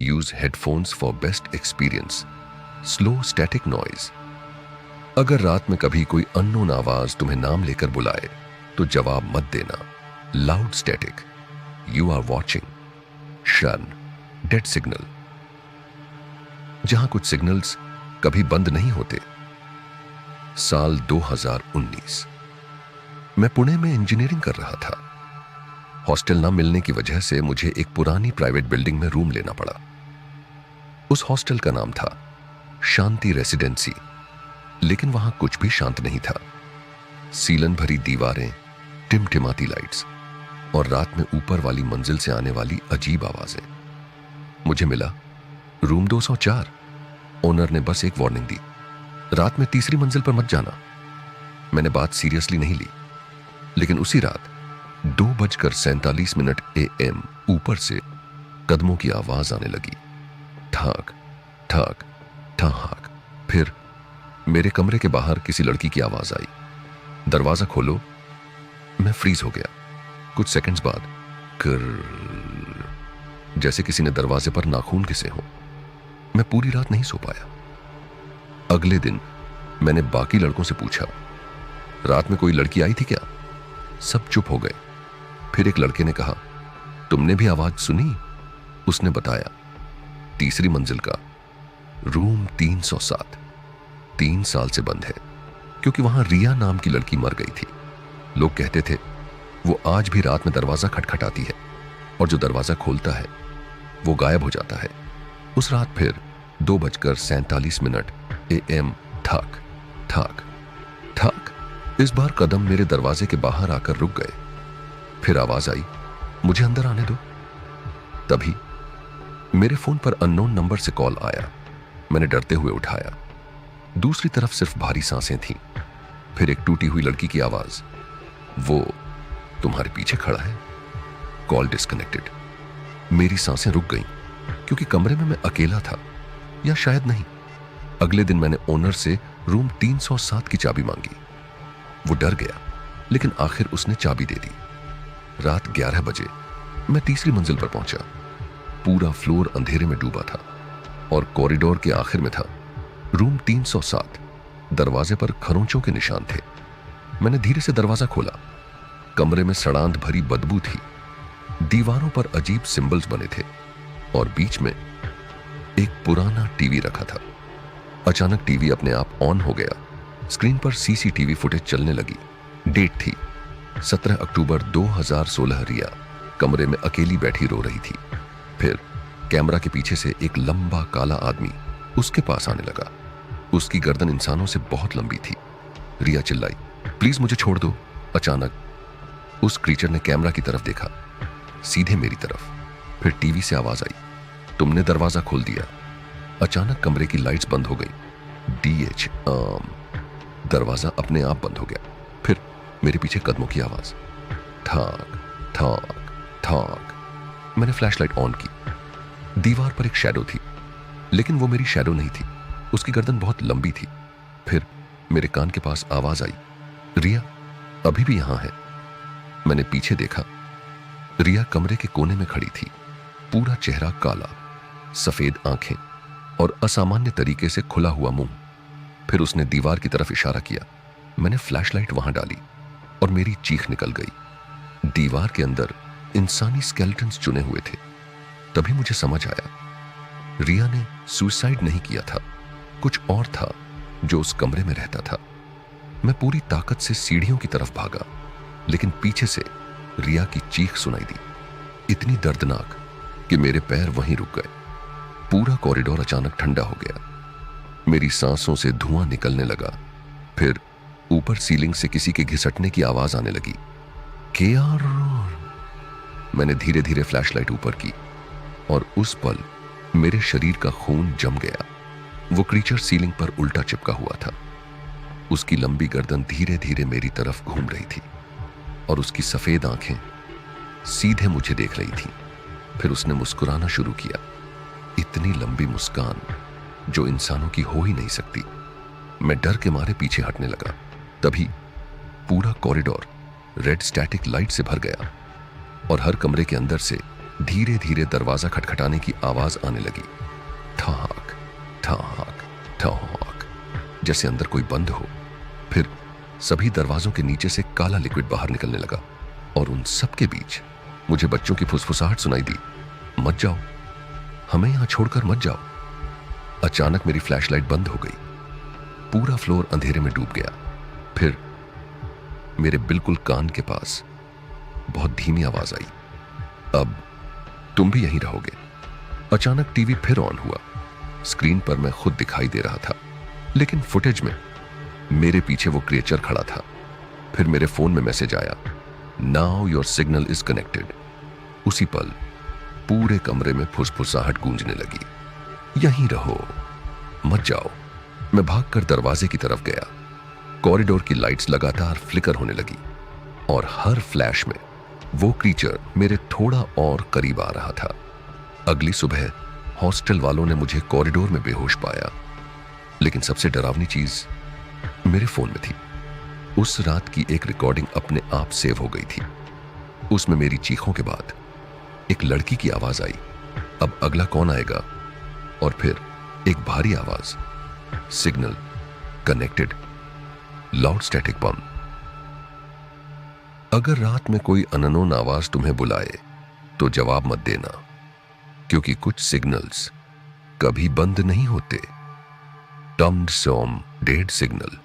Use headphones for best experience. Slow static noise. अगर रात में कभी कोई अननोन आवाज तुम्हें नाम लेकर बुलाए तो जवाब मत देना। Loud static. You are watching. शन। Dead signal. जहां कुछ सिग्नल्स कभी बंद नहीं होते। साल 2019। मैं पुणे में इंजीनियरिंग कर रहा था। हॉस्टल ना मिलने की वजह से मुझे एक पुरानी प्राइवेट बिल्डिंग में रूम लेना पड़ा। उस हॉस्टल का नाम था शांति रेसिडेंसी, लेकिन वहां कुछ भी शांत नहीं था। सीलन भरी दीवारें, टिमटिमाती लाइट्स और रात में ऊपर वाली मंजिल से आने वाली अजीब आवाजें। मुझे मिला रूम 204। ओनर ने बस एक वार्निंग दी, रात में तीसरी मंजिल पर मत जाना। मैंने बात सीरियसली नहीं ली, लेकिन उसी रात 2:47 AM ऊपर से कदमों की आवाज आने लगी। ठाक ठाक ठाक। फिर मेरे कमरे के बाहर किसी लड़की की आवाज आई, दरवाजा खोलो। मैं फ्रीज हो गया। कुछ सेकंड्स बाद कर, जैसे किसी ने दरवाजे पर नाखून घिसे हो। मैं पूरी रात नहीं सो पाया। अगले दिन मैंने बाकी लड़कों से पूछा, रात में कोई लड़की आई थी क्या? सब चुप हो गए। फिर एक लड़के ने कहा, तुमने भी आवाज सुनी? उसने बताया, तीसरी मंजिल का रूम 307 3 साल से बंद है, क्योंकि वहां रिया नाम की लड़की मर गई थी। लोग कहते थे वो आज भी रात में दरवाजा खटखटाती है और जो दरवाजा खोलता है वो गायब हो जाता है। उस रात फिर 2:47 AM ठाक ठाक ठाक। इस बार कदम मेरे दरवाजे के बाहर आकर रुक गए। फिर आवाज आई, मुझे अंदर आने दो। तभी मेरे फोन पर अननोन नंबर से कॉल आया। मैंने डरते हुए उठाया। दूसरी तरफ सिर्फ भारी सांसें थीं। फिर एक टूटी हुई लड़की की आवाज, वो तुम्हारे पीछे खड़ा है। Call disconnected. मेरी सांसें रुक गईं, क्योंकि कमरे में मैं अकेला था, या शायद नहीं। अगले दिन मैंने ओनर से रूम 307 की चाबी मांगी। वो डर गया, लेकिन आखिर उसने चाबी दे दी। रात 11 बजे मैं तीसरी मंजिल पर पहुंचा। पूरा फ्लोर अंधेरे में डूबा था और कॉरिडोर के आखिर में था रूम 307। दरवाजे पर खरोंचों के निशान थे। मैंने धीरे से दरवाजा खोला। कमरे में सड़ांध भरी बदबू थी। दीवारों पर अजीब सिंबल्स बने थे और बीच में एक पुराना टीवी रखा था। अचानक टीवी अपने आप ऑन हो गया। स्क्रीन पर सीसीटीवी फुटेज चलने लगी। डेट थी 17 अक्टूबर 2016। रिया कमरे में अकेली बैठी रो रही थी। फिर कैमरा के पीछे से एक लंबा काला आदमी उसके पास आने लगा। उसकी गर्दन इंसानों से बहुत लंबी थी। रिया चिल्लाई, प्लीज मुझे छोड़ दो। अचानक उस क्रीचर ने कैमरा की तरफ देखा, सीधे मेरी तरफ। फिर टीवी से आवाज आई, तुमने दरवाजा खोल दिया। अचानक कमरे की लाइट्स बंद हो गई। DH दरवाजा अपने आप बंद हो गया। फिर मेरे पीछे कदमों की आवाज, ठाक ठाक ठाक। मैंने फ्लैशलाइट ऑन की। दीवार पर एक शैडो थी, लेकिन वो मेरी शैडो नहीं थी। उसकी गर्दन बहुत लंबी थी। फिर मेरे कान के पास आवाज आई, रिया अभी भी यहां है। मैंने पीछे देखा। रिया कमरे के कोने में खड़ी थी। पूरा चेहरा काला, सफेद आंखें और असामान्य तरीके से खुला हुआ मुंह। फिर उसने दीवार की तरफ इशारा किया। मैंने फ्लैशलाइट वहां डाली और मेरी चीख निकल गई। दीवार के अंदर इंसानी स्केलेटन्स चुने हुए थे। तभी मुझे समझ आया, रिया ने सुसाइड नहीं किया था, कुछ और था जो उस कमरे में रहता था। मैं पूरी ताकत से सीढ़ियों की तरफ भागा, लेकिन पीछे से रिया की चीख सुनाई दी, इतनी दर्दनाक कि मेरे पैर वहीं रुक गए। पूरा कॉरिडोर अचानक ठंडा हो गया। मेरी सांसों से धुआं निकलने लगा। फिर ऊपर सीलिंग से किसी के घिसटने की आवाज आने लगी। मैंने धीरे धीरे फ्लैशलाइट ऊपर की और उस पल मेरे शरीर का खून जम गया। वो क्रीचर सीलिंग पर उल्टा चिपका हुआ था। उसकी लंबी गर्दन धीरे धीरे मेरी तरफ घूम रही थी और उसकी सफेद आंखें सीधे मुझे देख रही थीं। फिर उसने मुस्कुराना शुरू किया, इतनी लंबी मुस्कान जो इंसानों की हो ही नहीं सकती। मैं डर के मारे पीछे हटने लगा। तभी पूरा कॉरिडोर रेड स्टैटिक लाइट से भर गया और हर कमरे के अंदर से धीरे धीरे दरवाजा खटखटाने की आवाज आने लगी। ठाक ठाक ठाक, जैसे अंदर कोई बंद हो। फिर सभी दरवाजों के नीचे से काला लिक्विड बाहर निकलने लगा और उन सब के बीच मुझे बच्चों की फुसफुसाहट सुनाई दी। मत जाओ, हमें यहां छोड़कर मत जाओ। अचानक मेरी फ्लैशलाइट बंद हो गई। पूरा फ्लोर अंधेरे में डूब गया। फिर मेरे बिल्कुल कान के पास बहुत धीमी आवाज आई, अब तुम भी यहीं रहोगे। अचानक टीवी फिर ऑन हुआ। स्क्रीन पर मैं खुद दिखाई दे रहा था, लेकिन फुटेज में मेरे पीछे वो क्रिएचर खड़ा था। फिर मेरे फोन में मैसेज आया, now your signal is connected. उसी पल पूरे कमरे में फुसफुसाहट गूंजने लगी, यहीं रहो, मत जाओ। मैं भागकर दरवाजे की तरफ गया। कॉरिडोर की लाइट्स लगातार फ्लिकर होने लगी और हर फ्लैश में वो क्रीचर मेरे थोड़ा और करीब आ रहा था। अगली सुबह हॉस्टल वालों ने मुझे कॉरिडोर में बेहोश पाया, लेकिन सबसे डरावनी चीज मेरे फोन में थी। उस रात की एक रिकॉर्डिंग अपने आप सेव हो गई थी। उसमें मेरी चीखों के बाद एक लड़की की आवाज आई, अब अगला कौन आएगा? और फिर एक भारी आवाज, सिग्नल कनेक्टेड, लाउड स्टैटिक बम। अगर रात में कोई अननोन आवाज तुम्हें बुलाए तो जवाब मत देना, क्योंकि कुछ सिग्नल्स कभी बंद नहीं होते। Termed some dead signal.